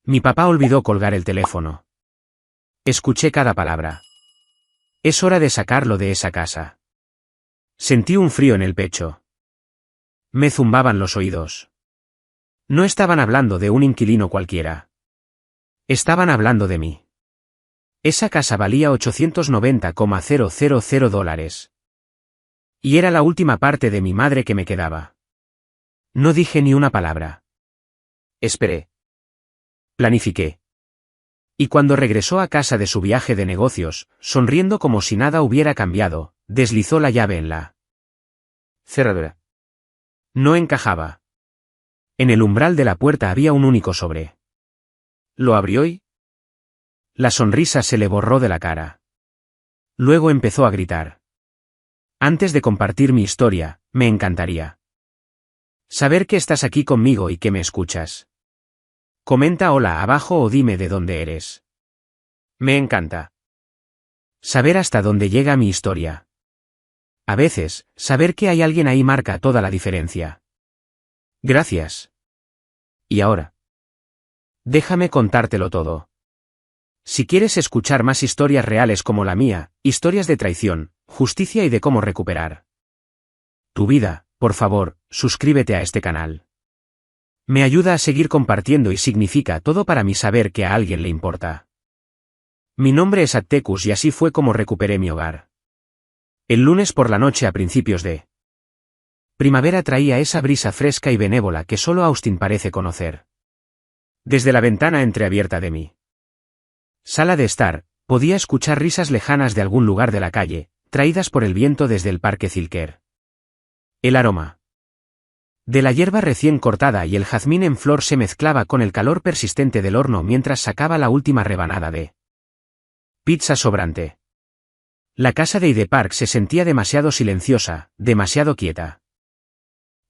Mi papá olvidó colgar el teléfono. Escuché cada palabra. Es hora de sacarlo de esa casa. Sentí un frío en el pecho. Me zumbaban los oídos. No estaban hablando de un inquilino cualquiera. Estaban hablando de mí. Esa casa valía $890,000. Y era la última parte de mi madre que me quedaba. No dije ni una palabra. Esperé. Planifiqué. Y cuando regresó a casa de su viaje de negocios, sonriendo como si nada hubiera cambiado, deslizó la llave en la cerradura. No encajaba. En el umbral de la puerta había un único sobre. Lo abrió y la sonrisa se le borró de la cara. Luego empezó a gritar. Antes de compartir mi historia, me encantaría saber que estás aquí conmigo y que me escuchas. Comenta hola abajo o dime de dónde eres. Me encanta saber hasta dónde llega mi historia. A veces, saber que hay alguien ahí marca toda la diferencia. Gracias. Y ahora, déjame contártelo todo. Si quieres escuchar más historias reales como la mía, historias de traición, justicia y de cómo recuperar tu vida, por favor, suscríbete a este canal. Me ayuda a seguir compartiendo y significa todo para mí saber que a alguien le importa. Mi nombre es Atticus y así fue como recuperé mi hogar. El lunes por la noche a principios de primavera traía esa brisa fresca y benévola que solo Austin parece conocer. Desde la ventana entreabierta de mi sala de estar, podía escuchar risas lejanas de algún lugar de la calle, traídas por el viento desde el parque Zilker. El aroma de la hierba recién cortada y el jazmín en flor se mezclaba con el calor persistente del horno mientras sacaba la última rebanada de pizza sobrante. La casa de Hyde Park se sentía demasiado silenciosa, demasiado quieta.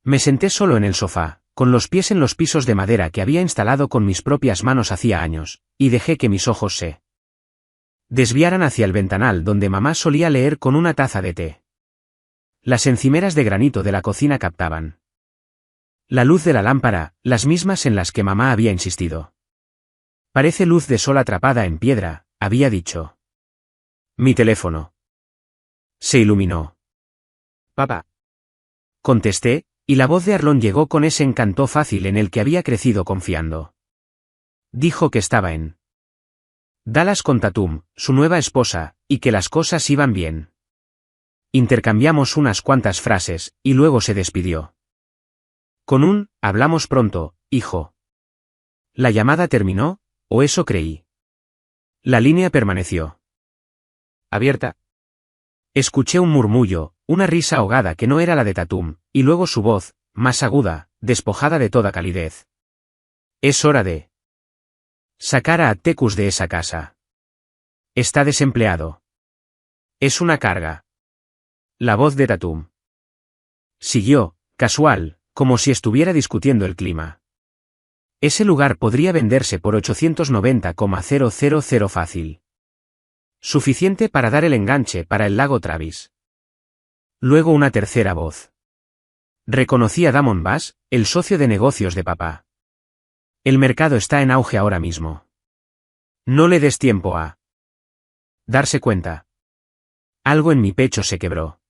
Me senté solo en el sofá, con los pies en los pisos de madera que había instalado con mis propias manos hacía años, y dejé que mis ojos se desviaran hacia el ventanal donde mamá solía leer con una taza de té. Las encimeras de granito de la cocina captaban la luz de la lámpara, las mismas en las que mamá había insistido. Parece luz de sol atrapada en piedra, había dicho. Mi teléfono se iluminó. Papá. Contesté, y la voz de Arlon llegó con ese encanto fácil en el que había crecido confiando. Dijo que estaba en Dallas con Tatum, su nueva esposa, y que las cosas iban bien. Intercambiamos unas cuantas frases, y luego se despidió. Con un, hablamos pronto, hijo. La llamada terminó, o eso creí. La línea permaneció abierta. Escuché un murmullo, una risa ahogada que no era la de Tatum, y luego su voz, más aguda, despojada de toda calidez. Es hora de sacar a Atticus de esa casa. Está desempleado. Es una carga. La voz de Tatum siguió, casual, como si estuviera discutiendo el clima. Ese lugar podría venderse por $890,000 fácil. Suficiente para dar el enganche para el lago Travis. Luego una tercera voz. Reconocí a Damon Bass, el socio de negocios de papá. El mercado está en auge ahora mismo. No le des tiempo a darse cuenta. Algo en mi pecho se quebró.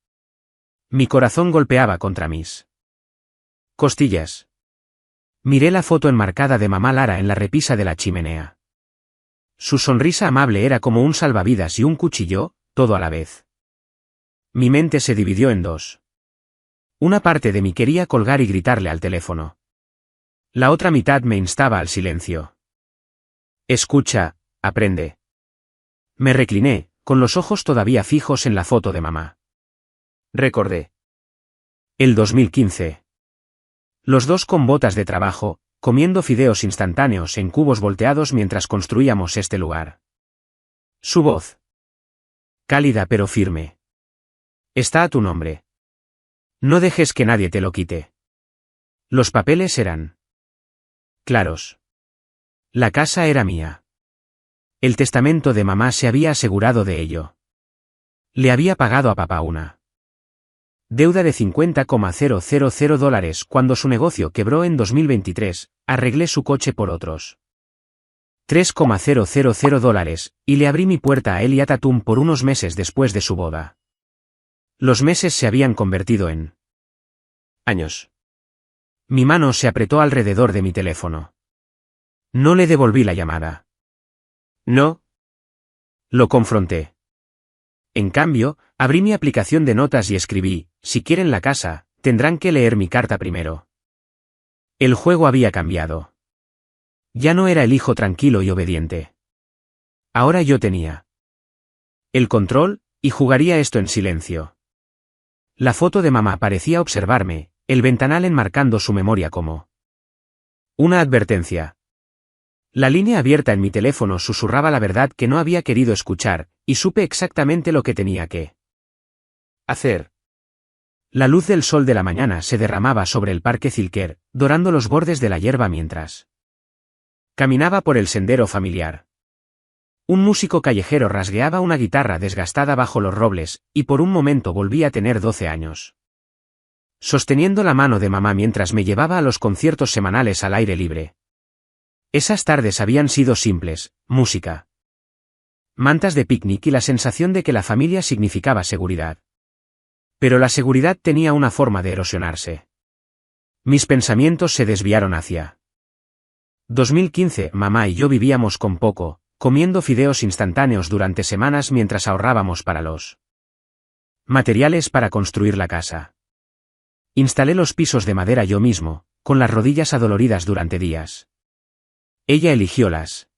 Mi corazón golpeaba contra mis costillas. Miré la foto enmarcada de mamá Lara en la repisa de la chimenea. Su sonrisa amable era como un salvavidas y un cuchillo, todo a la vez. Mi mente se dividió en dos. Una parte de mí quería colgar y gritarle al teléfono. La otra mitad me instaba al silencio. Escucha, aprende. Me recliné, con los ojos todavía fijos en la foto de mamá. Recordé. El 2015. Los dos con botas de trabajo, comiendo fideos instantáneos en cubos volteados mientras construíamos este lugar. Su voz. Cálida pero firme. Está a tu nombre. No dejes que nadie te lo quite. Los papeles eran claros. La casa era mía. El testamento de mamá se había asegurado de ello. Le había pagado a papá una deuda de $50,000 cuando su negocio quebró en 2023, arreglé su coche por otros $3,000 y le abrí mi puerta a él y a Tatum por unos meses después de su boda. Los meses se habían convertido en años. Mi mano se apretó alrededor de mi teléfono. No le devolví la llamada. No. Lo confronté. En cambio, abrí mi aplicación de notas y escribí: si quieren la casa, tendrán que leer mi carta primero. El juego había cambiado. Ya no era el hijo tranquilo y obediente. Ahora yo tenía el control, y jugaría esto en silencio. La foto de mamá parecía observarme, el ventanal enmarcando su memoria como una advertencia. La línea abierta en mi teléfono susurraba la verdad que no había querido escuchar, y supe exactamente lo que tenía que hacer. La luz del sol de la mañana se derramaba sobre el parque Zilker, dorando los bordes de la hierba mientras caminaba por el sendero familiar. Un músico callejero rasgueaba una guitarra desgastada bajo los robles, y por un momento volví a tener 12 años. Sosteniendo la mano de mamá mientras me llevaba a los conciertos semanales al aire libre. Esas tardes habían sido simples: música, mantas de picnic y la sensación de que la familia significaba seguridad. Pero la seguridad tenía una forma de erosionarse. Mis pensamientos se desviaron hacia 2015. Mamá y yo vivíamos con poco, comiendo fideos instantáneos durante semanas mientras ahorrábamos para los materiales para construir la casa. Instalé los pisos de madera yo mismo, con las rodillas adoloridas durante días. Ella eligió las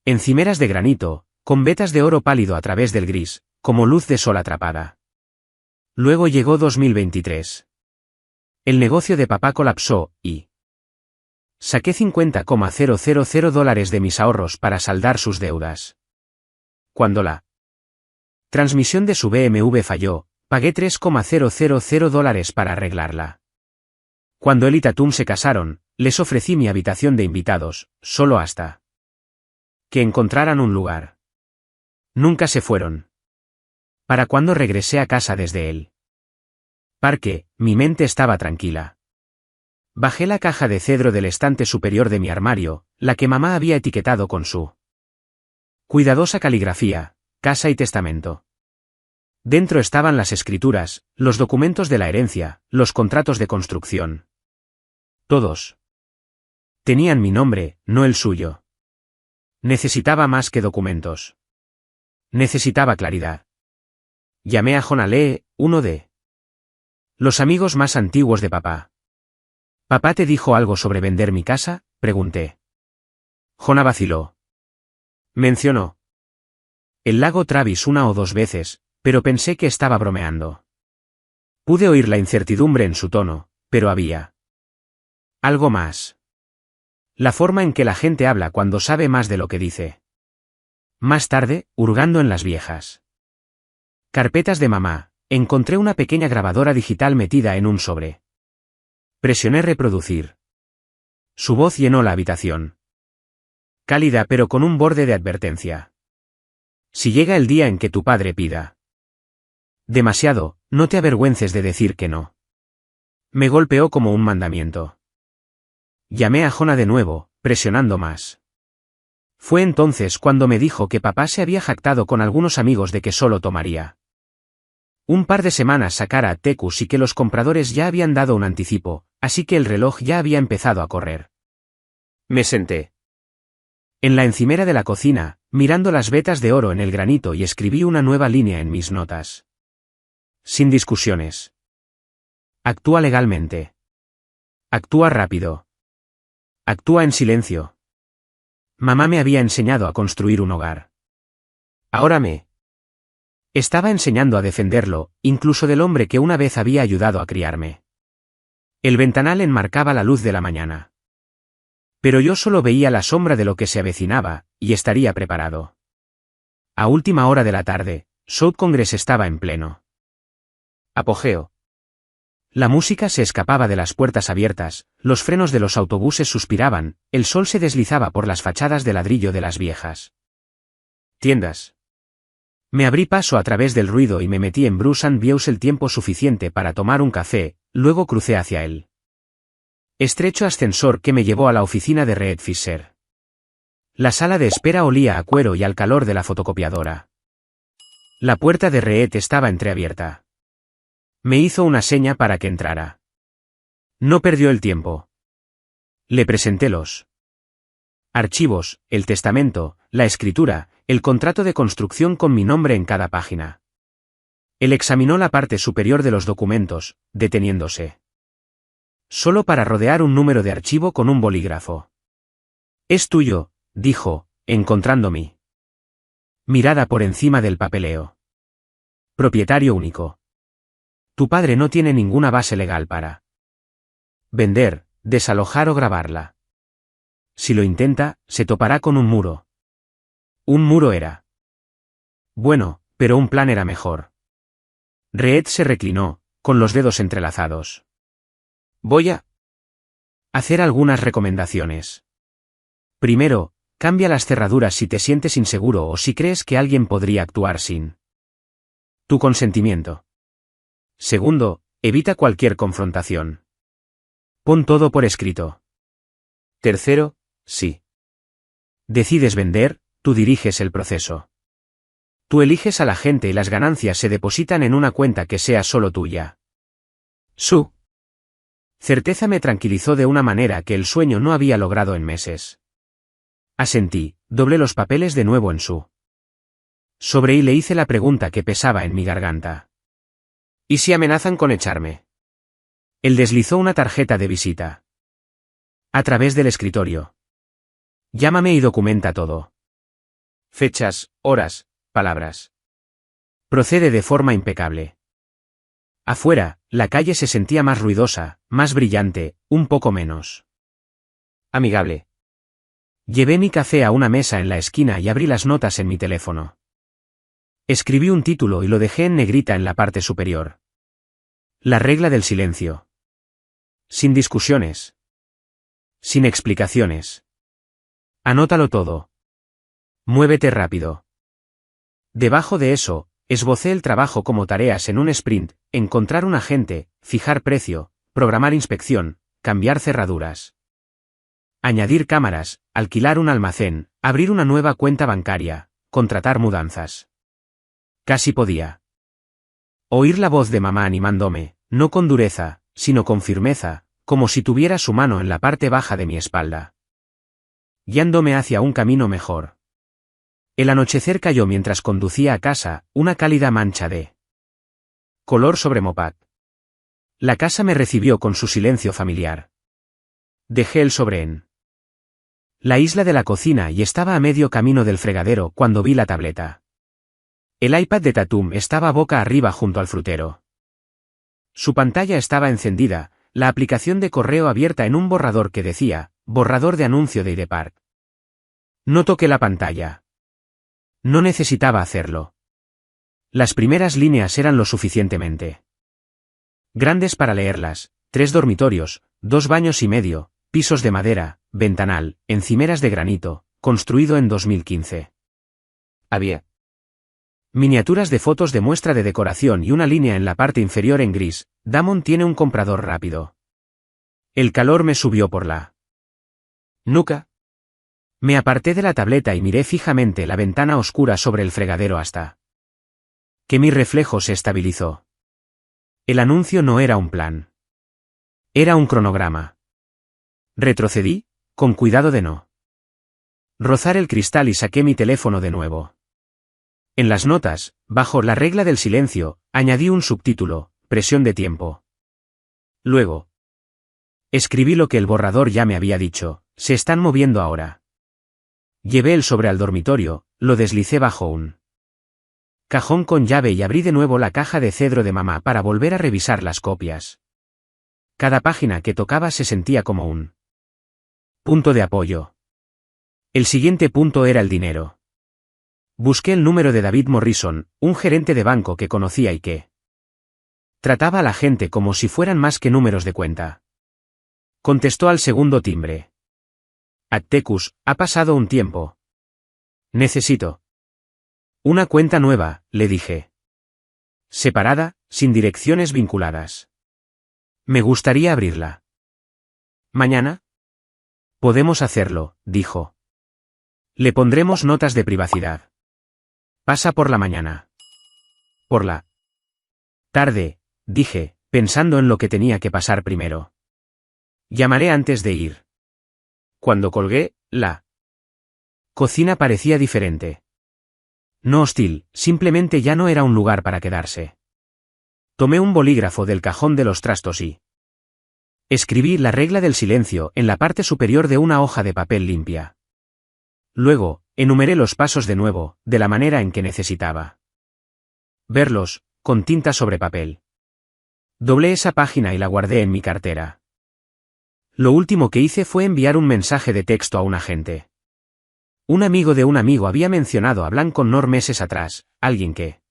encimeras de granito, con vetas de oro pálido a través del gris, como luz de sol atrapada. Luego llegó 2023. El negocio de papá colapsó, y saqué $50,000 de mis ahorros para saldar sus deudas. Cuando la transmisión de su BMW falló, pagué $3,000 para arreglarla. Cuando él y Tatum se casaron, les ofrecí mi habitación de invitados, solo hasta que encontraran un lugar. Nunca se fueron. Para cuando regresé a casa desde el parque, mi mente estaba tranquila. Bajé la caja de cedro del estante superior de mi armario, la que mamá había etiquetado con su cuidadosa caligrafía: casa y testamento. Dentro estaban las escrituras, los documentos de la herencia, los contratos de construcción. Todos tenían mi nombre, no el suyo. Necesitaba más que documentos. Necesitaba claridad. Llamé a Jonah Lee, uno de los amigos más antiguos de papá. ¿Papá te dijo algo sobre vender mi casa?, pregunté. Jonah vaciló. Mencionó el lago Travis una o dos veces, pero pensé que estaba bromeando. Pude oír la incertidumbre en su tono, pero había algo más. La forma en que la gente habla cuando sabe más de lo que dice. Más tarde, hurgando en las viejas carpetas de mamá, encontré una pequeña grabadora digital metida en un sobre. Presioné reproducir. Su voz llenó la habitación. Cálida pero con un borde de advertencia. Si llega el día en que tu padre pida demasiado, no te avergüences de decir que no. Me golpeó como un mandamiento. Llamé a Jonah de nuevo, presionando más. Fue entonces cuando me dijo que papá se había jactado con algunos amigos de que solo tomaría un par de semanas sacar a Tecus y que los compradores ya habían dado un anticipo, así que el reloj ya había empezado a correr. Me senté en la encimera de la cocina, mirando las vetas de oro en el granito y escribí una nueva línea en mis notas. Sin discusiones. Actúa legalmente. Actúa rápido. Actúa en silencio. Mamá me había enseñado a construir un hogar. Ahora me estaba enseñando a defenderlo, incluso del hombre que una vez había ayudado a criarme. El ventanal enmarcaba la luz de la mañana. Pero yo solo veía la sombra de lo que se avecinaba, y estaría preparado. A última hora de la tarde, South Congress estaba en pleno apogeo. La música se escapaba de las puertas abiertas, los frenos de los autobuses suspiraban, el sol se deslizaba por las fachadas de ladrillo de las viejas tiendas. Me abrí paso a través del ruido y me metí en Bruce and Views el tiempo suficiente para tomar un café, luego crucé hacia él estrecho ascensor que me llevó a la oficina de Reed Fisher. La sala de espera olía a cuero y al calor de la fotocopiadora. La puerta de Reed estaba entreabierta. Me hizo una seña para que entrara. No perdió el tiempo. Le presenté los archivos, el testamento, la escritura, el contrato de construcción con mi nombre en cada página. Él examinó la parte superior de los documentos, deteniéndose. Solo para rodear un número de archivo con un bolígrafo. Es tuyo, dijo, encontrando mi mirada por encima del papeleo. Propietario único. Tu padre no tiene ninguna base legal para vender, desalojar o grabarla. Si lo intenta, se topará con un muro. Un muro era bueno, pero un plan era mejor. Reed se reclinó, con los dedos entrelazados. Voy a hacer algunas recomendaciones. Primero, cambia las cerraduras si te sientes inseguro o si crees que alguien podría actuar sin tu consentimiento. Segundo, evita cualquier confrontación. Pon todo por escrito. Tercero, si decides vender, tú diriges el proceso. Tú eliges a la gente y las ganancias se depositan en una cuenta que sea solo tuya. Su certeza me tranquilizó de una manera que el sueño no había logrado en meses. Asentí, doblé los papeles de nuevo en su sobre y le hice la pregunta que pesaba en mi garganta. ¿Y si amenazan con echarme? Él deslizó una tarjeta de visita a través del escritorio. Llámame y documenta todo. Fechas, horas, palabras. Procede de forma impecable. Afuera, la calle se sentía más ruidosa, más brillante, un poco menos amigable. Llevé mi café a una mesa en la esquina y abrí las notas en mi teléfono. Escribí un título y lo dejé en negrita en la parte superior. La regla del silencio. Sin discusiones. Sin explicaciones. Anótalo todo. Muévete rápido. Debajo de eso, esbocé el trabajo como tareas en un sprint: encontrar un agente, fijar precio, programar inspección, cambiar cerraduras, añadir cámaras, alquilar un almacén, abrir una nueva cuenta bancaria, contratar mudanzas. Casi podía oír la voz de mamá animándome, no con dureza, sino con firmeza, como si tuviera su mano en la parte baja de mi espalda, guiándome hacia un camino mejor. El anochecer cayó mientras conducía a casa, una cálida mancha de color sobre moped. La casa me recibió con su silencio familiar. Dejé el sobre en la isla de la cocina y estaba a medio camino del fregadero cuando vi la tableta. El iPad de Tatum estaba boca arriba junto al frutero. Su pantalla estaba encendida, la aplicación de correo abierta en un borrador que decía, borrador de anuncio de IDEPARK. No toqué la pantalla. No necesitaba hacerlo. Las primeras líneas eran lo suficientemente grandes para leerlas: 3 dormitorios, 2 baños y medio, pisos de madera, ventanal, encimeras de granito, construido en 2015. Había miniaturas de fotos de muestra de decoración y una línea en la parte inferior en gris: Damon tiene un comprador rápido. El calor me subió por la nuca. Me aparté de la tableta y miré fijamente la ventana oscura sobre el fregadero hasta que mi reflejo se estabilizó. El anuncio no era un plan. Era un cronograma. Retrocedí, con cuidado de no rozar el cristal, y saqué mi teléfono de nuevo. En las notas, bajo la regla del silencio, añadí un subtítulo: presión de tiempo. Luego escribí lo que el borrador ya me había dicho: se están moviendo ahora. Llevé el sobre al dormitorio, lo deslicé bajo un cajón con llave y abrí de nuevo la caja de cedro de mamá para volver a revisar las copias. Cada página que tocaba se sentía como un punto de apoyo. El siguiente punto era el dinero. Busqué el número de David Morrison, un gerente de banco que conocía y que trataba a la gente como si fueran más que números de cuenta. Contestó al segundo timbre. Atticus, ha pasado un tiempo. Necesito una cuenta nueva, le dije. Separada, sin direcciones vinculadas. Me gustaría abrirla. ¿Mañana? Podemos hacerlo, dijo. Le pondremos notas de privacidad. Pasa por la mañana. Por la tarde, dije, pensando en lo que tenía que pasar primero. Llamaré antes de ir. Cuando colgué, la cocina parecía diferente. No hostil, simplemente ya no era un lugar para quedarse. Tomé un bolígrafo del cajón de los trastos y escribí la regla del silencio en la parte superior de una hoja de papel limpia. Luego, enumeré los pasos de nuevo, de la manera en que necesitaba verlos, con tinta sobre papel. Doblé esa página y la guardé en mi cartera. Lo último que hice fue enviar un mensaje de texto a un agente. Un amigo de un amigo había mencionado a Blanc Connor meses atrás, alguien que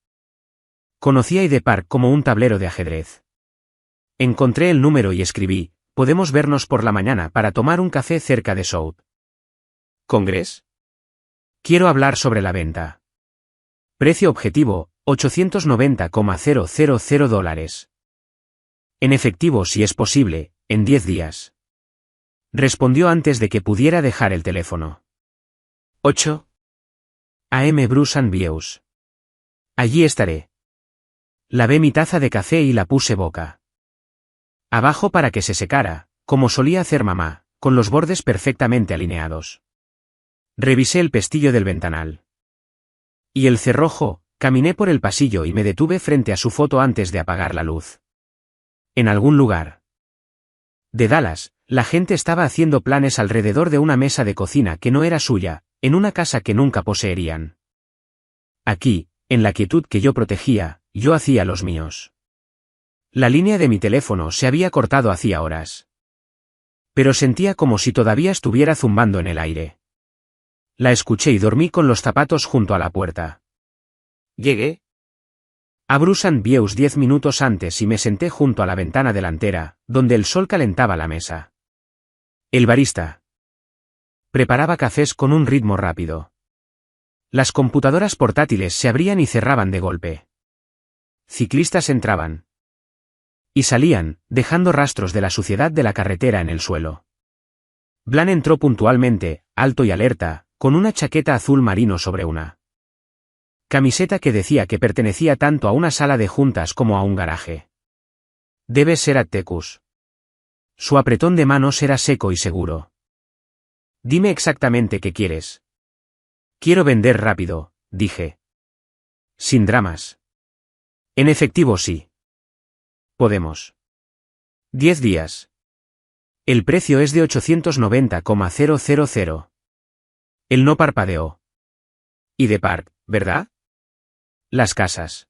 conocía a Hyde Park como un tablero de ajedrez. Encontré el número y escribí, podemos vernos por la mañana para tomar un café cerca de South Congress. Quiero hablar sobre la venta. Precio objetivo, $890,000. En efectivo si es posible, en 10 días. Respondió antes de que pudiera dejar el teléfono. 8 a.m. Bruce and Views. Allí estaré. Lavé mi taza de café y la puse boca abajo para que se secara, como solía hacer mamá, con los bordes perfectamente alineados. Revisé el pestillo del ventanal. Y el cerrojo, caminé por el pasillo y me detuve frente a su foto antes de apagar la luz. En algún lugar de Dallas, la gente estaba haciendo planes alrededor de una mesa de cocina que no era suya, en una casa que nunca poseerían. Aquí, en la quietud que yo protegía, yo hacía los míos. La línea de mi teléfono se había cortado hacía horas. Pero sentía como si todavía estuviera zumbando en el aire. La escuché y dormí con los zapatos junto a la puerta. Llegué a Bruce and Views 10 minutos antes y me senté junto a la ventana delantera, donde el sol calentaba la mesa. El barista preparaba cafés con un ritmo rápido. Las computadoras portátiles se abrían y cerraban de golpe. Ciclistas entraban y salían, dejando rastros de la suciedad de la carretera en el suelo. Blanc entró puntualmente, alto y alerta, con una chaqueta azul marino sobre una camiseta que decía que pertenecía tanto a una sala de juntas como a un garaje. Debe ser Atticus. Su apretón de manos era seco y seguro. Dime exactamente qué quieres. Quiero vender rápido, dije. Sin dramas. En efectivo sí. Podemos. 10 días. El precio es de $890,000. Él no parpadeó. Hyde Park, ¿verdad? Las casas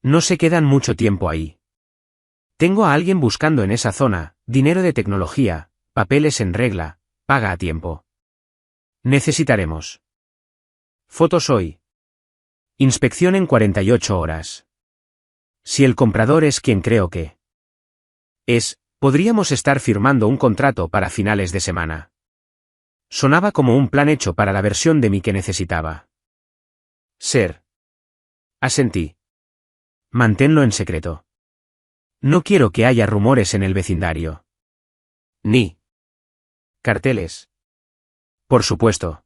no se quedan mucho tiempo ahí. Tengo a alguien buscando en esa zona, dinero de tecnología, papeles en regla, paga a tiempo. Necesitaremos fotos hoy. Inspección en 48 horas. Si el comprador es quien creo que es, podríamos estar firmando un contrato para finales de semana. Sonaba como un plan hecho para la versión de mí que necesitaba ser. Asentí. Manténlo en secreto. No quiero que haya rumores en el vecindario. Ni carteles. Por supuesto.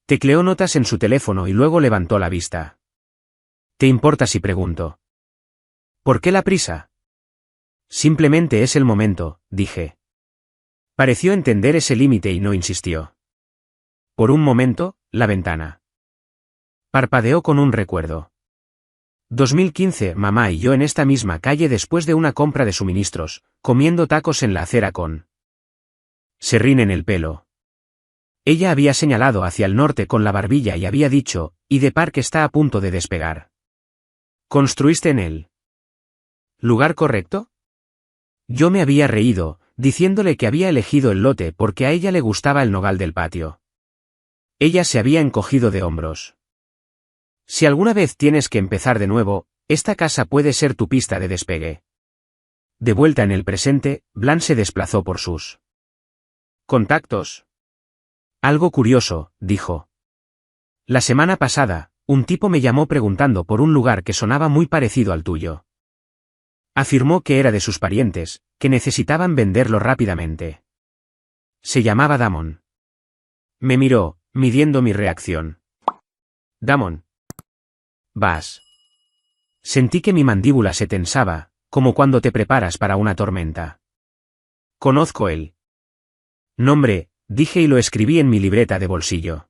Tecleó notas en su teléfono y luego levantó la vista. ¿Te importa si pregunto? ¿Por qué la prisa? Simplemente es el momento, dije. Pareció entender ese límite y no insistió. Por un momento, la ventana parpadeó con un recuerdo. 2015, mamá y yo en esta misma calle después de una compra de suministros, comiendo tacos en la acera con serrín en el pelo. Ella había señalado hacia el norte con la barbilla y había dicho, Hyde Park está a punto de despegar. ¿Construiste en el lugar correcto? Yo me había reído, diciéndole que había elegido el lote porque a ella le gustaba el nogal del patio. Ella se había encogido de hombros. Si alguna vez tienes que empezar de nuevo, esta casa puede ser tu pista de despegue. De vuelta en el presente, Blanc se desplazó por sus contactos. Algo curioso, dijo. La semana pasada, un tipo me llamó preguntando por un lugar que sonaba muy parecido al tuyo. Afirmó que era de sus parientes, que necesitaban venderlo rápidamente. Se llamaba Damon. Me miró, midiendo mi reacción. Damon. Vas. Sentí que mi mandíbula se tensaba, como cuando te preparas para una tormenta. Conozco el nombre, dije y lo escribí en mi libreta de bolsillo.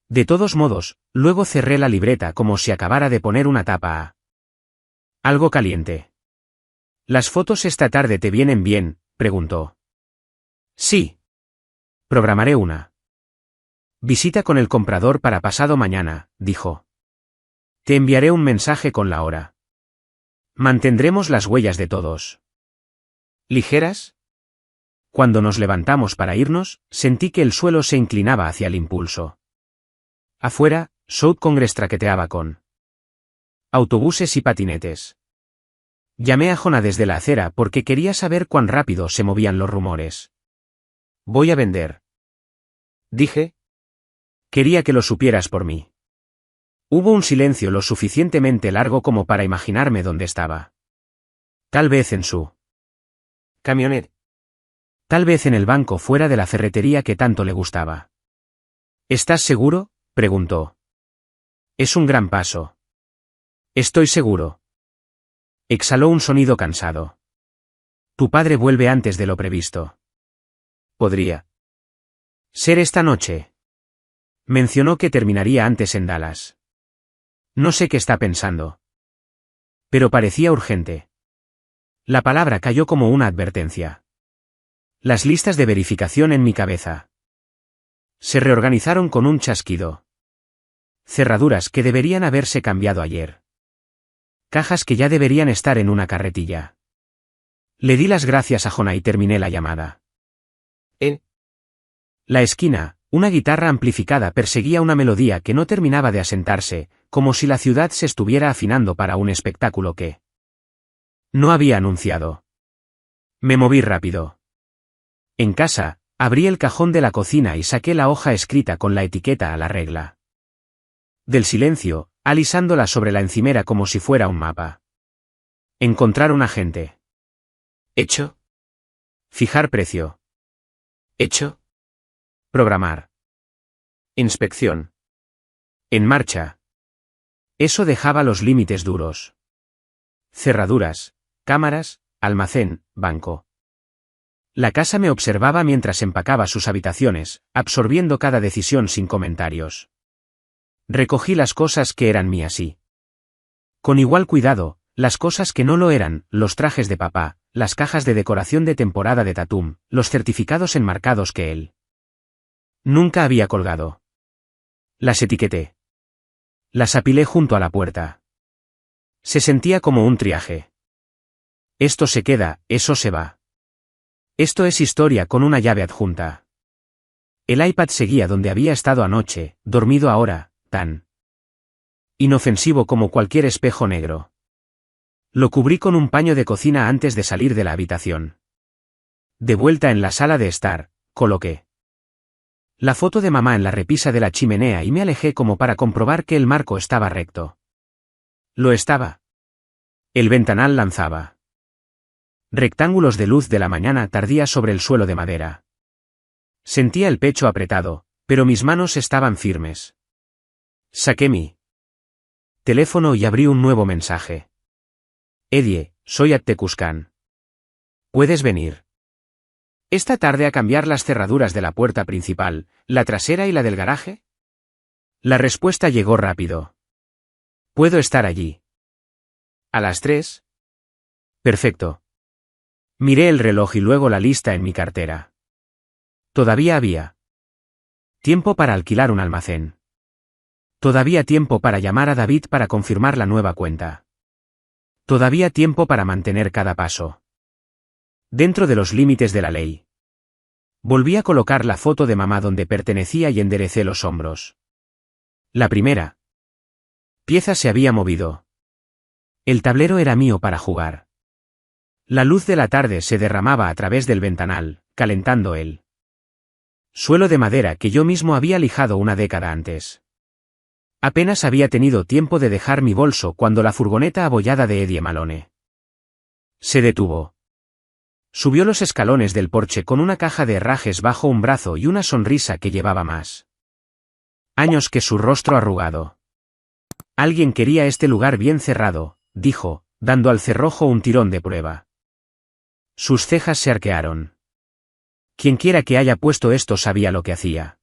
De todos modos, luego cerré la libreta como si acabara de poner una tapa a algo caliente. ¿Las fotos esta tarde te vienen bien?, preguntó. Sí. Programaré una visita con el comprador para pasado mañana, dijo. Te enviaré un mensaje con la hora. Mantendremos las huellas de todos. ¿Ligeras? Cuando nos levantamos para irnos, sentí que el suelo se inclinaba hacia el impulso. Afuera, South Congress traqueteaba con autobuses y patinetes. Llamé a Jonah desde la acera porque quería saber cuán rápido se movían los rumores. Voy a vender. Dije. Quería que lo supieras por mí. Hubo un silencio lo suficientemente largo como para imaginarme dónde estaba. Tal vez en su camioneta. Tal vez en el banco fuera de la ferretería que tanto le gustaba. ¿Estás seguro?, preguntó. Es un gran paso. Estoy seguro. Exhaló un sonido cansado. Tu padre vuelve antes de lo previsto. Podría ser esta noche. Mencionó que terminaría antes en Dallas. No sé qué está pensando. Pero parecía urgente. La palabra cayó como una advertencia. Las listas de verificación en mi cabeza se reorganizaron con un chasquido. Cerraduras que deberían haberse cambiado ayer. Cajas que ya deberían estar en una carretilla. Le di las gracias a Jonah y terminé la llamada. En la esquina, una guitarra amplificada perseguía una melodía que no terminaba de asentarse, como si la ciudad se estuviera afinando para un espectáculo que no había anunciado. Me moví rápido. En casa, abrí el cajón de la cocina y saqué la hoja escrita con la etiqueta a la regla. Del silencio, alisándola sobre la encimera como si fuera un mapa. Encontrar un agente. ¿Hecho? Fijar precio. ¿Hecho? Programar. Inspección. En marcha. Eso dejaba los límites duros. Cerraduras, cámaras, almacén, banco. La casa me observaba mientras empacaba sus habitaciones, absorbiendo cada decisión sin comentarios. Recogí las cosas que eran mías y, con igual cuidado, las cosas que no lo eran, los trajes de papá, las cajas de decoración de temporada de Tatum, los certificados enmarcados que él nunca había colgado. Las etiqueté. Las apilé junto a la puerta. Se sentía como un triaje. Esto se queda, eso se va. Esto es historia con una llave adjunta. El iPad seguía donde había estado anoche, dormido ahora, tan inofensivo como cualquier espejo negro. Lo cubrí con un paño de cocina antes de salir de la habitación. De vuelta en la sala de estar, coloqué la foto de mamá en la repisa de la chimenea y me alejé como para comprobar que el marco estaba recto. Lo estaba. El ventanal lanzaba rectángulos de luz de la mañana tardía sobre el suelo de madera. Sentía el pecho apretado, pero mis manos estaban firmes. Saqué mi teléfono y abrí un nuevo mensaje. Eddie, soy Attecuscan. ¿Puedes venir esta tarde a cambiar las cerraduras de la puerta principal, la trasera y la del garaje? La respuesta llegó rápido. ¿Puedo estar allí a las 3? Perfecto. Miré el reloj y luego la lista en mi cartera. Todavía había tiempo para alquilar un almacén. Todavía tiempo para llamar a David para confirmar la nueva cuenta. Todavía tiempo para mantener cada paso dentro de los límites de la ley. Volví a colocar la foto de mamá donde pertenecía y enderecé los hombros. La primera pieza se había movido. El tablero era mío para jugar. La luz de la tarde se derramaba a través del ventanal, calentando el suelo de madera que yo mismo había lijado una década antes. Apenas había tenido tiempo de dejar mi bolso cuando la furgoneta abollada de Eddie Malone se detuvo. Subió los escalones del porche con una caja de herrajes bajo un brazo y una sonrisa que llevaba más años que su rostro arrugado. Alguien quería este lugar bien cerrado, dijo, dando al cerrojo un tirón de prueba. Sus cejas se arquearon. Quienquiera que haya puesto esto sabía lo que hacía.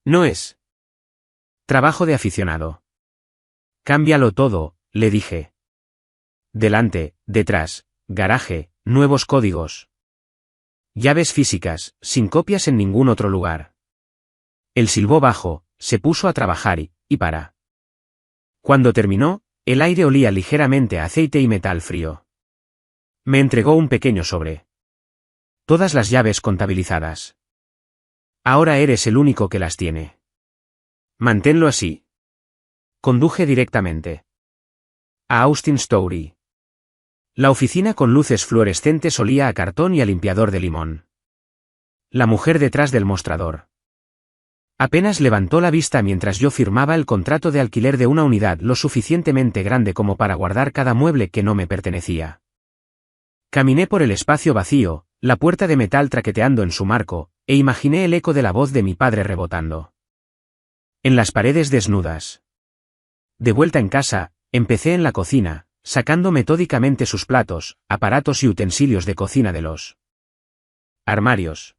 No es trabajo de aficionado. Cámbialo todo, le dije. Delante, detrás, garaje, nuevos códigos. Llaves físicas, sin copias en ningún otro lugar. Él silbó bajo, se puso a trabajar y para. Cuando terminó, el aire olía ligeramente a aceite y metal frío. Me entregó un pequeño sobre. Todas las llaves contabilizadas. Ahora eres el único que las tiene. Manténlo así. Conduje directamente a Austin Story. La oficina con luces fluorescentes olía a cartón y a limpiador de limón. La mujer detrás del mostrador. Apenas levantó la vista mientras yo firmaba el contrato de alquiler de una unidad lo suficientemente grande como para guardar cada mueble que no me pertenecía. Caminé por el espacio vacío, la puerta de metal traqueteando en su marco, e imaginé el eco de la voz de mi padre rebotando en las paredes desnudas. De vuelta en casa, empecé en la cocina, sacando metódicamente sus platos, aparatos y utensilios de cocina de los armarios.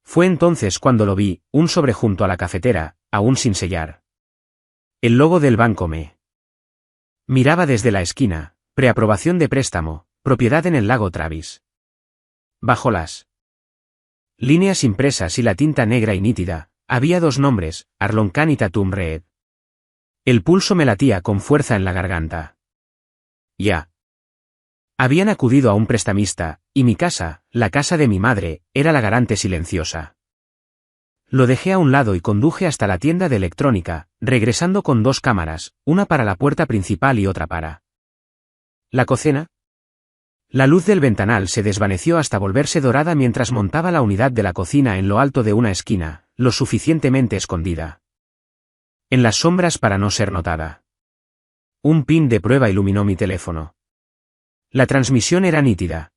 Fue entonces cuando lo vi, un sobre junto a la cafetera, aún sin sellar. El logo del banco me miraba desde la esquina, preaprobación de préstamo, propiedad en el lago Travis. Bajo las líneas impresas y la tinta negra y nítida, había dos nombres, Arloncan y Tatum Reed. El pulso me latía con fuerza en la garganta. Ya. Habían acudido a un prestamista, y mi casa, la casa de mi madre, era la garante silenciosa. Lo dejé a un lado y conduje hasta la tienda de electrónica, regresando con dos cámaras, una para la puerta principal y otra para la cocina. La luz del ventanal se desvaneció hasta volverse dorada mientras montaba la unidad de la cocina en lo alto de una esquina, lo suficientemente escondida en las sombras para no ser notada. Un pin de prueba iluminó mi teléfono. La transmisión era nítida.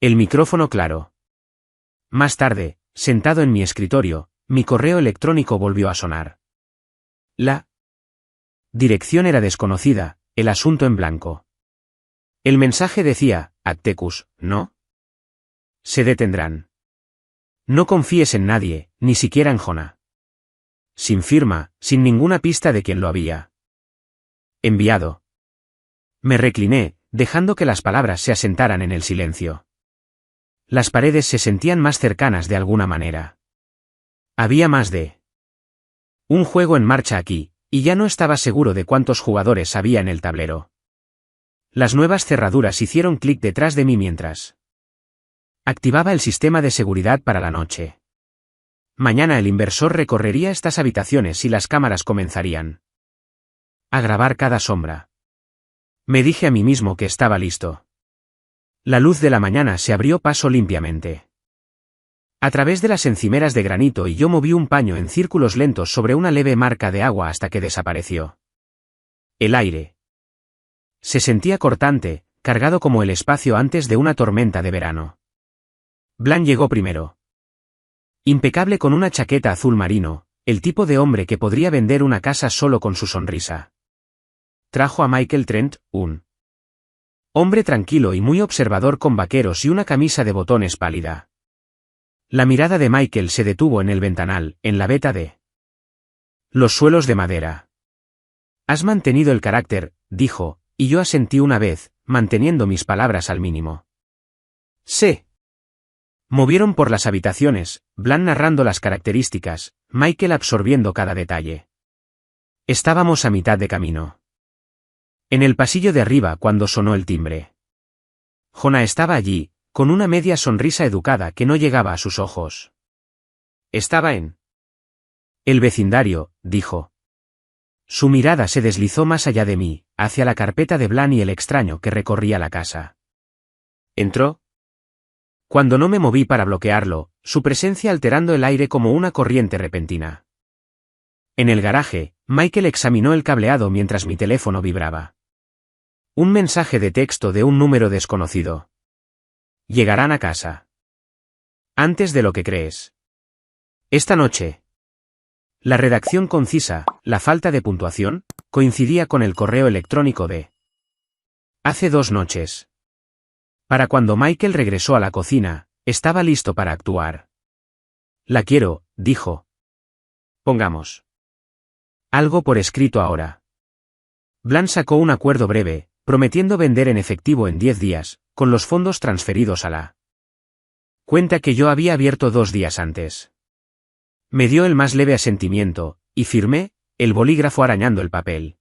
El micrófono claro. Más tarde, sentado en mi escritorio, mi correo electrónico volvió a sonar. La dirección era desconocida, el asunto en blanco. El mensaje decía, Attecus, ¿no? Se detendrán. No confíes en nadie, ni siquiera en Jonah. Sin firma, sin ninguna pista de quién lo había enviado. Me recliné, dejando que las palabras se asentaran en el silencio. Las paredes se sentían más cercanas de alguna manera. Había más de un juego en marcha aquí, y ya no estaba seguro de cuántos jugadores había en el tablero. Las nuevas cerraduras hicieron clic detrás de mí mientras activaba el sistema de seguridad para la noche. Mañana el inversor recorrería estas habitaciones y las cámaras comenzarían a grabar cada sombra. Me dije a mí mismo que estaba listo. La luz de la mañana se abrió paso limpiamente a través de las encimeras de granito y yo moví un paño en círculos lentos sobre una leve marca de agua hasta que desapareció. El aire se sentía cortante, cargado como el espacio antes de una tormenta de verano. Blan llegó primero. Impecable con una chaqueta azul marino, el tipo de hombre que podría vender una casa solo con su sonrisa. Trajo a Michael Trent, un hombre tranquilo y muy observador con vaqueros y una camisa de botones pálida. La mirada de Michael se detuvo en el ventanal, en la veta de los suelos de madera. Has mantenido el carácter, dijo, y yo asentí una vez, manteniendo mis palabras al mínimo. Se movieron por las habitaciones, Blan narrando las características, Michael absorbiendo cada detalle. Estábamos a mitad de camino. En el pasillo de arriba cuando sonó el timbre. Jonah estaba allí, con una media sonrisa educada que no llegaba a sus ojos. Estaba en el vecindario, dijo. Su mirada se deslizó más allá de mí, hacia la carpeta de Blan y el extraño que recorría la casa. ¿Entró? Cuando no me moví para bloquearlo, su presencia alterando el aire como una corriente repentina. En el garaje, Michael examinó el cableado mientras mi teléfono vibraba. Un mensaje de texto de un número desconocido. Llegarán a casa. Antes de lo que crees. Esta noche. La redacción concisa, la falta de puntuación, coincidía con el correo electrónico de hace 2 noches. Para cuando Michael regresó a la cocina, estaba listo para actuar. La quiero, dijo. Pongamos algo por escrito ahora. Blanc sacó un acuerdo breve, prometiendo vender en efectivo en 10 días, con los fondos transferidos a la cuenta que yo había abierto 2 días antes. Me dio el más leve asentimiento, y firmé, el bolígrafo arañando el papel.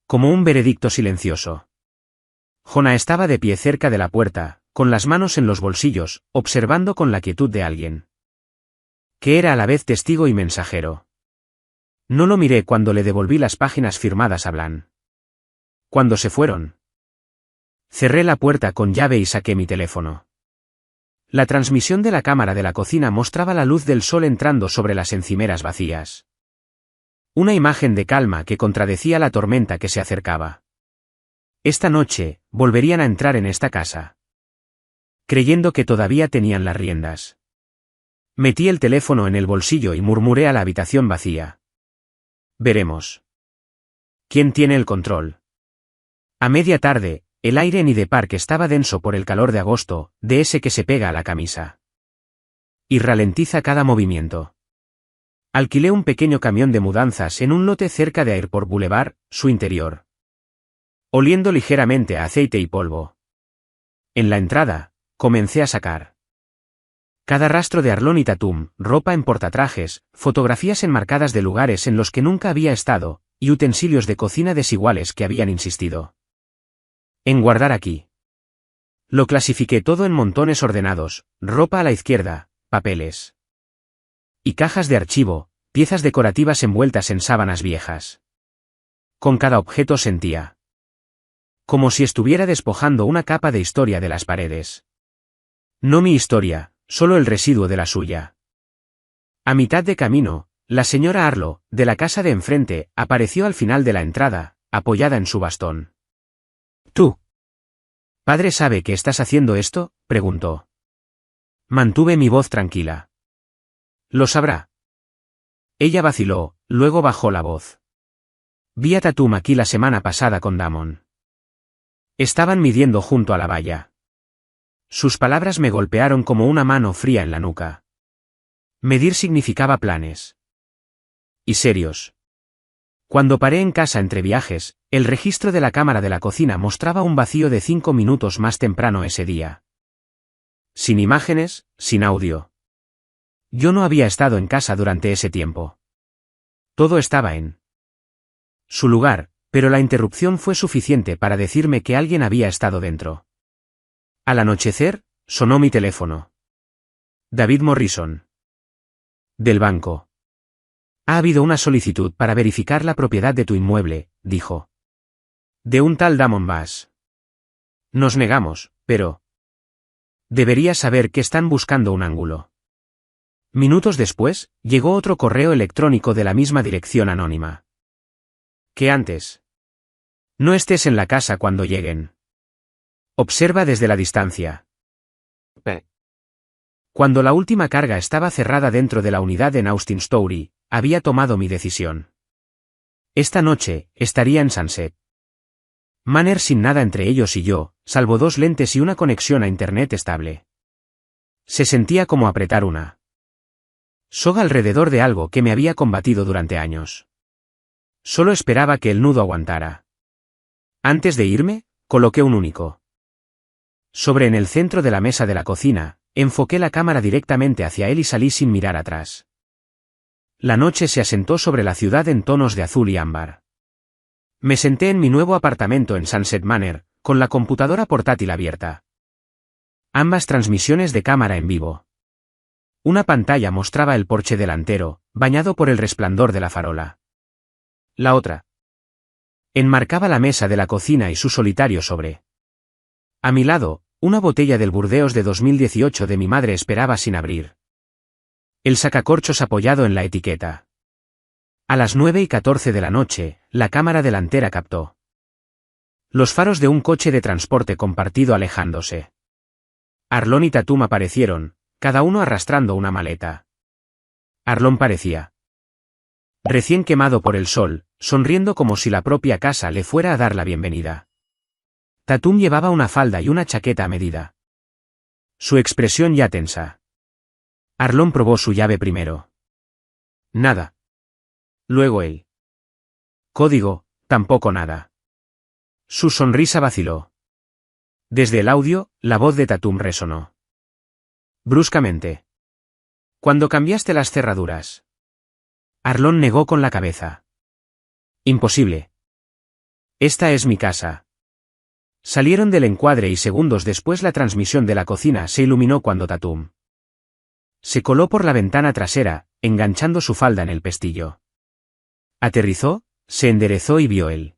Como un veredicto silencioso. Jonah estaba de pie cerca de la puerta, con las manos en los bolsillos, observando con la quietud de alguien que era a la vez testigo y mensajero. No lo miré cuando le devolví las páginas firmadas a Blanc. Cuando se fueron, cerré la puerta con llave y saqué mi teléfono. La transmisión de la cámara de la cocina mostraba la luz del sol entrando sobre las encimeras vacías. Una imagen de calma que contradecía la tormenta que se acercaba. Esta noche, volverían a entrar en esta casa, creyendo que todavía tenían las riendas. Metí el teléfono en el bolsillo y murmuré a la habitación vacía. Veremos. ¿Quién tiene el control? A media tarde, el aire en Hyde Park estaba denso por el calor de agosto, de ese que se pega a la camisa y ralentiza cada movimiento. Alquilé un pequeño camión de mudanzas en un lote cerca de Airport Boulevard, su interior oliendo ligeramente a aceite y polvo. En la entrada, comencé a sacar cada rastro de Arlon y Tatum, ropa en portatrajes, fotografías enmarcadas de lugares en los que nunca había estado, y utensilios de cocina desiguales que habían insistido en guardar aquí. Lo clasifiqué todo en montones ordenados, ropa a la izquierda, papeles y cajas de archivo, piezas decorativas envueltas en sábanas viejas. Con cada objeto sentía como si estuviera despojando una capa de historia de las paredes. No mi historia, solo el residuo de la suya. A mitad de camino, la señora Arlo, de la casa de enfrente, apareció al final de la entrada, apoyada en su bastón. ¿Tú? ¿Padre sabe que estás haciendo esto?, preguntó. Mantuve mi voz tranquila. Lo sabrá. Ella vaciló, luego bajó la voz. Vi a Tatum aquí la semana pasada con Damon. Estaban midiendo junto a la valla. Sus palabras me golpearon como una mano fría en la nuca. Medir significaba planes. Y serios. Cuando paré en casa entre viajes, el registro de la cámara de la cocina mostraba un vacío de 5 minutos más temprano ese día. Sin imágenes, sin audio. Yo no había estado en casa durante ese tiempo. Todo estaba en su lugar, pero la interrupción fue suficiente para decirme que alguien había estado dentro. Al anochecer, sonó mi teléfono. David Morrison. Del banco. Ha habido una solicitud para verificar la propiedad de tu inmueble, dijo. De un tal Damon Bass. Nos negamos, pero deberías saber que están buscando un ángulo. Minutos después, llegó otro correo electrónico de la misma dirección anónima. Que antes. No estés en la casa cuando lleguen. Observa desde la distancia. P. Cuando la última carga estaba cerrada dentro de la unidad en Austin Story, había tomado mi decisión. Esta noche, estaría en Sunset Manor sin nada entre ellos y yo, salvo 2 lentes y una conexión a internet estable. Se sentía como apretar una soga alrededor de algo que me había combatido durante años. Solo esperaba que el nudo aguantara. Antes de irme, coloqué un único sobre en el centro de la mesa de la cocina, enfoqué la cámara directamente hacia él y salí sin mirar atrás. La noche se asentó sobre la ciudad en tonos de azul y ámbar. Me senté en mi nuevo apartamento en Sunset Manor, con la computadora portátil abierta. Ambas transmisiones de cámara en vivo. Una pantalla mostraba el porche delantero, bañado por el resplandor de la farola. La otra enmarcaba la mesa de la cocina y su solitario sobre. A mi lado, una botella del Burdeos de 2018 de mi madre esperaba sin abrir. El sacacorchos apoyado en la etiqueta. A las 9:14 de la noche, la cámara delantera captó los faros de un coche de transporte compartido alejándose. Arlon y Tatum aparecieron, cada uno arrastrando una maleta. Arlon parecía recién quemado por el sol, sonriendo como si la propia casa le fuera a dar la bienvenida. Tatum llevaba una falda y una chaqueta a medida. Su expresión ya tensa. Arlon probó su llave primero. Nada. Luego él. Código, tampoco nada. Su sonrisa vaciló. Desde el audio, la voz de Tatum resonó. Bruscamente. Cuando cambiaste las cerraduras. Arlon negó con la cabeza. Imposible. Esta es mi casa. Salieron del encuadre y segundos después la transmisión de la cocina se iluminó cuando Tatum se coló por la ventana trasera, enganchando su falda en el pestillo. Aterrizó, se enderezó y vio él.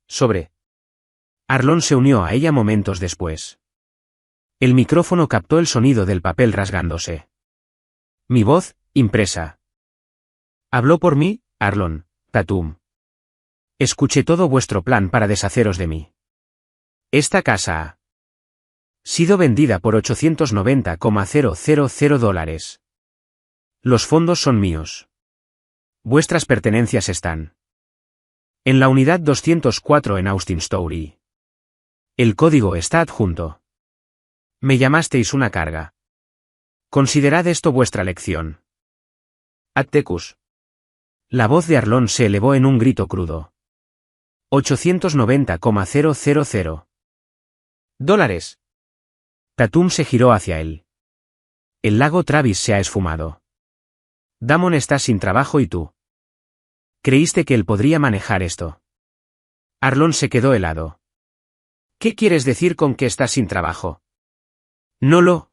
Sobre. Arlon se unió a ella momentos después. El micrófono captó el sonido del papel rasgándose. Mi voz, impresa. Habló por mí, Arlon, Tatum. Escuché todo vuestro plan para deshaceros de mí. Esta casa ha sido vendida por $890,000. Los fondos son míos. Vuestras pertenencias están en la unidad 204 en Austin Story. El código está adjunto. Me llamasteis una carga. Considerad esto vuestra lección. Attecus. La voz de Arlon se elevó en un grito crudo. $890,000. Tatum se giró hacia él. El lago Travis se ha esfumado. Damon está sin trabajo y tú. ¿Creíste que él podría manejar esto? Arlon se quedó helado. ¿Qué quieres decir con que estás sin trabajo? No lo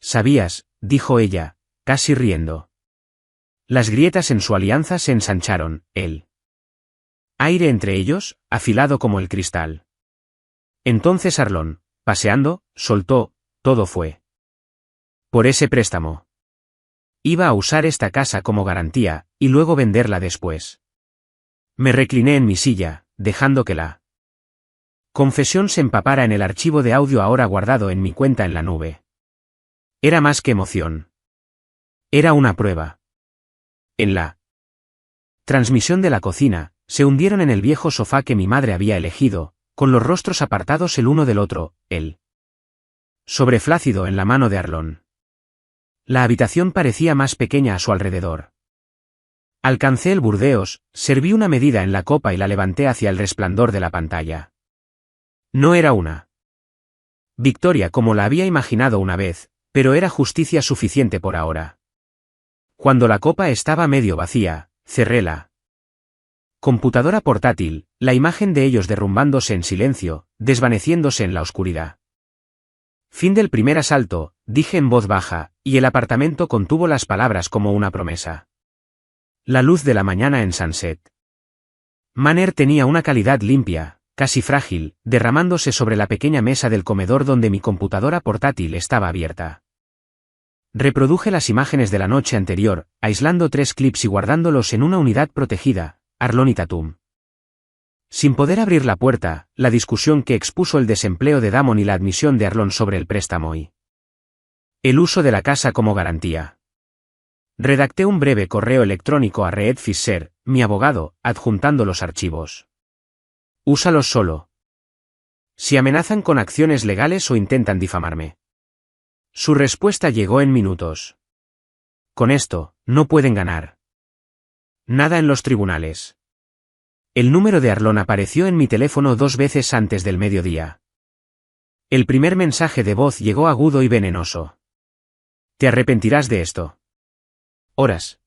sabías, dijo ella, casi riendo. Las grietas en su alianza se ensancharon, el aire entre ellos, afilado como el cristal. Entonces Arlon, paseando, soltó, todo fue por ese préstamo. Iba a usar esta casa como garantía, y luego venderla después. Me recliné en mi silla, dejando que la confesión se empapara en el archivo de audio ahora guardado en mi cuenta en la nube. Era más que emoción. Era una prueba. En la transmisión de la cocina, se hundieron en el viejo sofá que mi madre había elegido, con los rostros apartados el uno del otro, el sobre flácido en la mano de Arlon. La habitación parecía más pequeña a su alrededor. Alcancé el Burdeos, serví una medida en la copa y la levanté hacia el resplandor de la pantalla. No era una victoria como la había imaginado una vez, pero era justicia suficiente por ahora. Cuando la copa estaba medio vacía, cerré la computadora portátil, la imagen de ellos derrumbándose en silencio, desvaneciéndose en la oscuridad. Fin del primer asalto, dije en voz baja, y el apartamento contuvo las palabras como una promesa. La luz de la mañana en Sunset Manor tenía una calidad limpia, casi frágil, derramándose sobre la pequeña mesa del comedor donde mi computadora portátil estaba abierta. Reproduje las imágenes de la noche anterior, aislando 3 clips y guardándolos en una unidad protegida, Arlon y Tatum. Sin poder abrir la puerta, la discusión que expuso el desempleo de Damon y la admisión de Arlon sobre el préstamo y el uso de la casa como garantía. Redacté un breve correo electrónico a Reed Fisher, mi abogado, adjuntando los archivos. Úsalos solo si amenazan con acciones legales o intentan difamarme. Su respuesta llegó en minutos. Con esto, no pueden ganar nada en los tribunales. El número de Arlon apareció en mi teléfono 2 veces antes del mediodía. El primer mensaje de voz llegó agudo y venenoso. Te arrepentirás de esto. Horas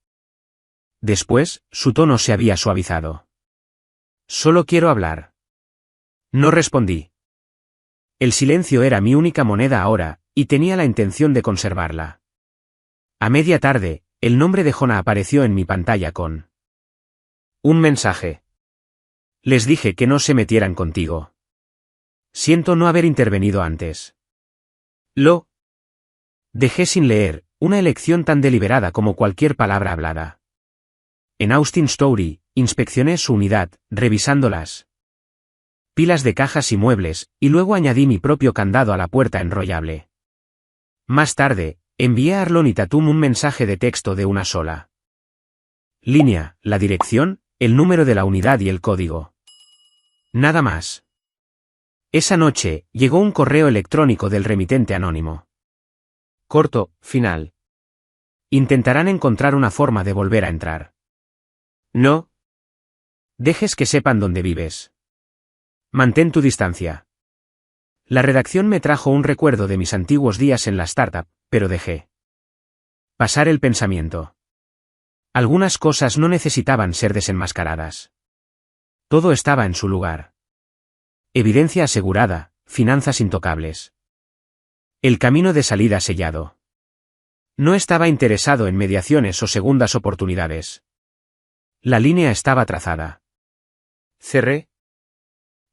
después, su tono se había suavizado. Solo quiero hablar. No respondí. El silencio era mi única moneda ahora, y tenía la intención de conservarla. A media tarde, el nombre de Jonah apareció en mi pantalla con un mensaje. Les dije que no se metieran contigo. Siento no haber intervenido antes. Lo dejé sin leer, una elección tan deliberada como cualquier palabra hablada. En Austin Story, inspeccioné su unidad, revisando las pilas de cajas y muebles, y luego añadí mi propio candado a la puerta enrollable. Más tarde, envié a Arlon y Tatum un mensaje de texto de una sola Línea, la dirección, el número de la unidad y el código. Nada más. Esa noche, llegó un correo electrónico del remitente anónimo. Corto, final. Intentarán encontrar una forma de volver a entrar. No dejes que sepan dónde vives. Mantén tu distancia. La redacción me trajo un recuerdo de mis antiguos días en la startup, pero dejé pasar el pensamiento. Algunas cosas no necesitaban ser desenmascaradas. Todo estaba en su lugar. Evidencia asegurada, finanzas intocables. El camino de salida sellado. No estaba interesado en mediaciones o segundas oportunidades. La línea estaba trazada. Cerré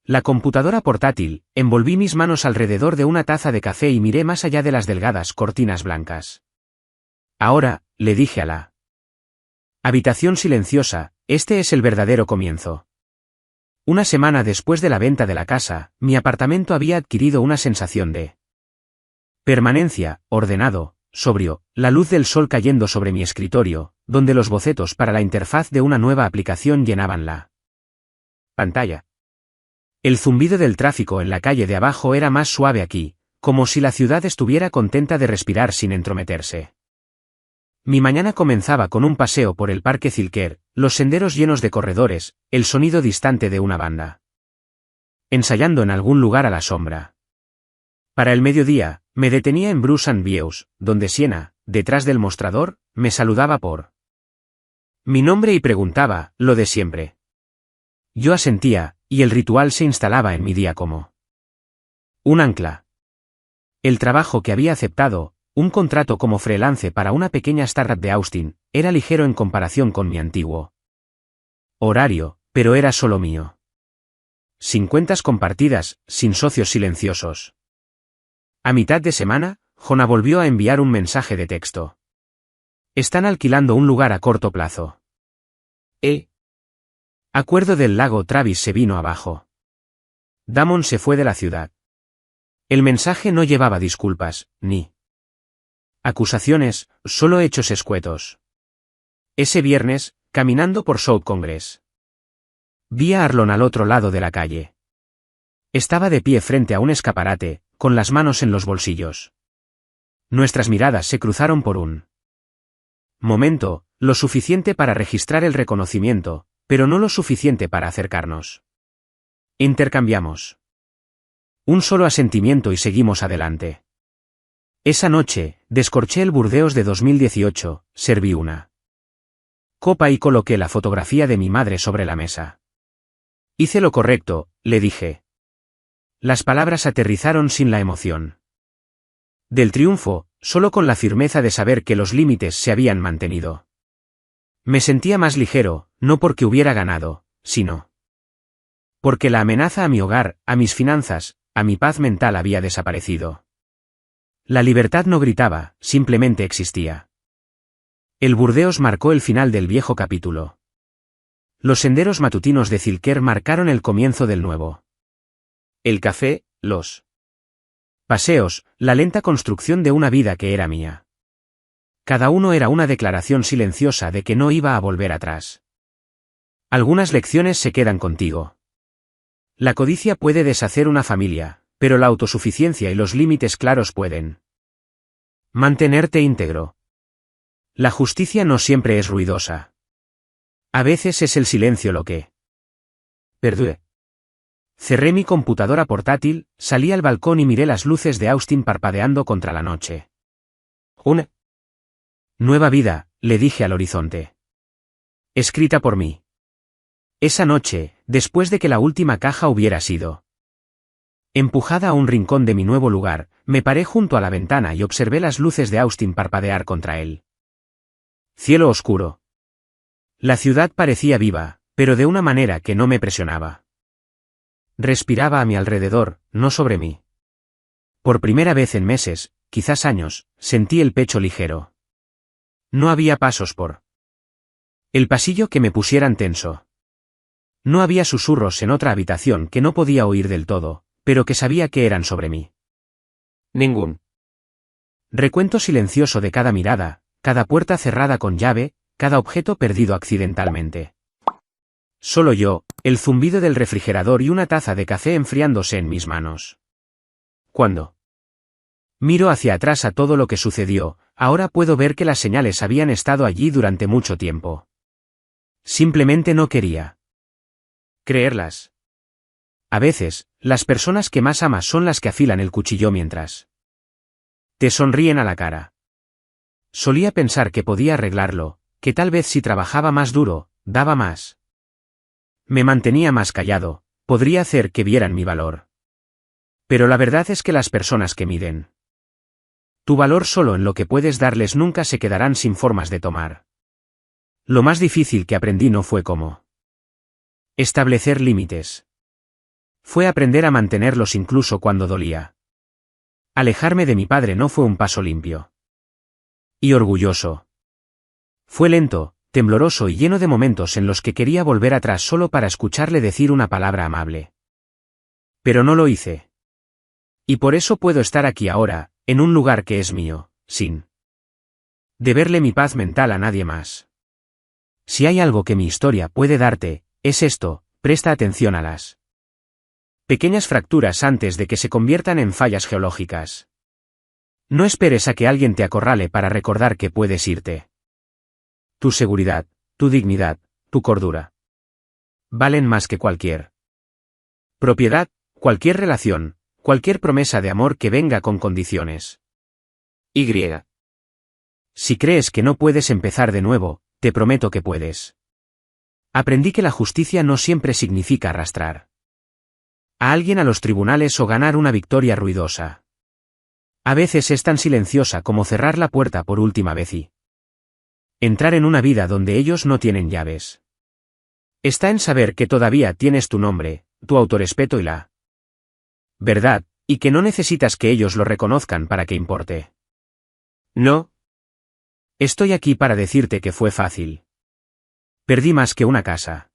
la computadora portátil, envolví mis manos alrededor de una taza de café y miré más allá de las delgadas cortinas blancas. Ahora, le dije a la habitación silenciosa, este es el verdadero comienzo. Una semana después de la venta de la casa, mi apartamento había adquirido una sensación de permanencia, ordenado, sobrio, la luz del sol cayendo sobre mi escritorio, donde los bocetos para la interfaz de una nueva aplicación llenaban la pantalla. El zumbido del tráfico en la calle de abajo era más suave aquí, como si la ciudad estuviera contenta de respirar sin entrometerse. Mi mañana comenzaba con un paseo por el Parque Zilker, los senderos llenos de corredores, el sonido distante de una banda ensayando en algún lugar a la sombra. Para el mediodía, me detenía en Bruce and Views, donde Siena, detrás del mostrador, me saludaba por mi nombre y preguntaba, lo de siempre. Yo asentía, y el ritual se instalaba en mi día como un ancla. El trabajo que había aceptado, un contrato como freelance para una pequeña startup de Austin, era ligero en comparación con mi antiguo horario, pero era solo mío. Sin cuentas compartidas, sin socios silenciosos. A mitad de semana, Jonah volvió a enviar un mensaje de texto. Están alquilando un lugar a corto plazo. Acuerdo del lago Travis se vino abajo. Damon se fue de la ciudad. El mensaje no llevaba disculpas, ni acusaciones, solo hechos escuetos. Ese viernes, caminando por South Congress, vi a Arlon al otro lado de la calle. Estaba de pie frente a un escaparate, con las manos en los bolsillos. Nuestras miradas se cruzaron por un momento, lo suficiente para registrar el reconocimiento, pero no lo suficiente para acercarnos. Intercambiamos un solo asentimiento y seguimos adelante. Esa noche, descorché el Burdeos de 2018, serví una copa y coloqué la fotografía de mi madre sobre la mesa. Hice lo correcto, le dije. Las palabras aterrizaron sin la emoción del triunfo, solo con la firmeza de saber que los límites se habían mantenido. Me sentía más ligero, no porque hubiera ganado, sino porque la amenaza a mi hogar, a mis finanzas, a mi paz mental había desaparecido. La libertad no gritaba, simplemente existía. El Burdeos marcó el final del viejo capítulo. Los senderos matutinos de Zilker marcaron el comienzo del nuevo. El café, los paseos, la lenta construcción de una vida que era mía. Cada uno era una declaración silenciosa de que no iba a volver atrás. Algunas lecciones se quedan contigo. La codicia puede deshacer una familia, pero la autosuficiencia y los límites claros pueden mantenerte íntegro. La justicia no siempre es ruidosa. A veces es el silencio lo que perdure. Cerré mi computadora portátil, salí al balcón y miré las luces de Austin parpadeando contra la noche. Una nueva vida, le dije al horizonte. Escrita por mí. Esa noche, después de que la última caja hubiera sido empujada a un rincón de mi nuevo lugar, me paré junto a la ventana y observé las luces de Austin parpadear contra él. Cielo oscuro. La ciudad parecía viva, pero de una manera que no me presionaba. Respiraba a mi alrededor, no sobre mí. Por primera vez en meses, quizás años, sentí el pecho ligero. No había pasos por el pasillo que me pusieran tenso. No había susurros en otra habitación que no podía oír del todo, pero que sabía que eran sobre mí. Ningún recuento silencioso de cada mirada, cada puerta cerrada con llave, cada objeto perdido accidentalmente. Solo yo, el zumbido del refrigerador y una taza de café enfriándose en mis manos. Cuando miro hacia atrás a todo lo que sucedió, ahora puedo ver que las señales habían estado allí durante mucho tiempo. Simplemente no quería creerlas. A veces, las personas que más amas son las que afilan el cuchillo mientras te sonríen a la cara. Solía pensar que podía arreglarlo, que tal vez si trabajaba más duro, daba más. Me mantenía más callado, podría hacer que vieran mi valor. Pero la verdad es que las personas que miden tu valor solo en lo que puedes darles nunca se quedarán sin formas de tomar. Lo más difícil que aprendí no fue cómo establecer límites. Fue aprender a mantenerlos incluso cuando dolía. Alejarme de mi padre no fue un paso limpio y orgulloso. Fue lento, tembloroso y lleno de momentos en los que quería volver atrás solo para escucharle decir una palabra amable. Pero no lo hice. Y por eso puedo estar aquí ahora, en un lugar que es mío, sin deberle mi paz mental a nadie más. Si hay algo que mi historia puede darte, es esto: presta atención a las pequeñas fracturas antes de que se conviertan en fallas geológicas. No esperes a que alguien te acorrale para recordar que puedes irte. Tu seguridad, tu dignidad, tu cordura valen más que cualquier propiedad, cualquier relación, cualquier promesa de amor que venga con condiciones. Y. Si crees que no puedes empezar de nuevo, te prometo que puedes. Aprendí que la justicia no siempre significa arrastrar a alguien a los tribunales o ganar una victoria ruidosa. A veces es tan silenciosa como cerrar la puerta por última vez y entrar en una vida donde ellos no tienen llaves. Está en saber que todavía tienes tu nombre, tu autorrespeto y la verdad, y que no necesitas que ellos lo reconozcan para que importe. No. Estoy aquí para decirte que fue fácil. Perdí más que una casa.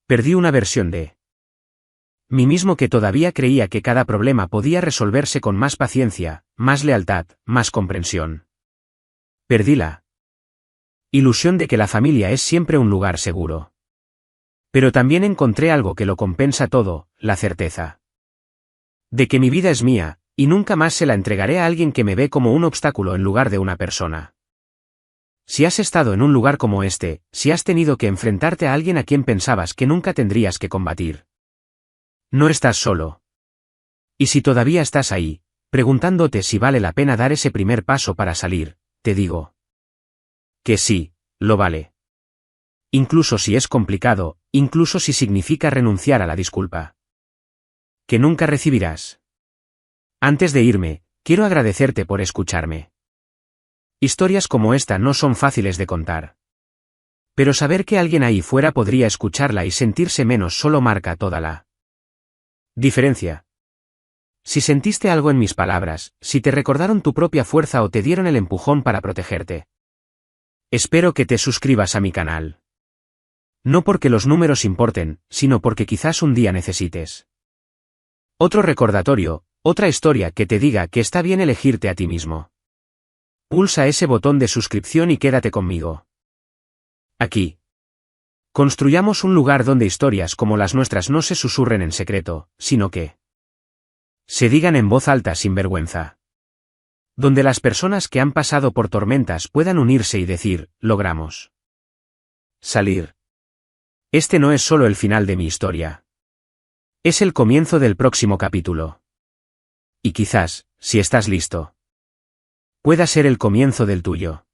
Perdí una versión de mí mismo que todavía creía que cada problema podía resolverse con más paciencia, más lealtad, más comprensión. Perdí la ilusión de que la familia es siempre un lugar seguro. Pero también encontré algo que lo compensa todo: la certeza de que mi vida es mía, y nunca más se la entregaré a alguien que me ve como un obstáculo en lugar de una persona. Si has estado en un lugar como este, si has tenido que enfrentarte a alguien a quien pensabas que nunca tendrías que combatir, no estás solo. Y si todavía estás ahí, preguntándote si vale la pena dar ese primer paso para salir, te digo que sí, lo vale. Incluso si es complicado, incluso si significa renunciar a la disculpa que nunca recibirás. Antes de irme, quiero agradecerte por escucharme. Historias como esta no son fáciles de contar. Pero saber que alguien ahí fuera podría escucharla y sentirse menos solo marca toda la diferencia. Si sentiste algo en mis palabras, si te recordaron tu propia fuerza o te dieron el empujón para protegerte, espero que te suscribas a mi canal. No porque los números importen, sino porque quizás un día necesites otro recordatorio, otra historia que te diga que está bien elegirte a ti mismo. Pulsa ese botón de suscripción y quédate conmigo. Aquí construyamos un lugar donde historias como las nuestras no se susurren en secreto, sino que se digan en voz alta sin vergüenza. Donde las personas que han pasado por tormentas puedan unirse y decir: logramos salir. Este no es solo el final de mi historia. Es el comienzo del próximo capítulo. Y quizás, si estás listo, pueda ser el comienzo del tuyo.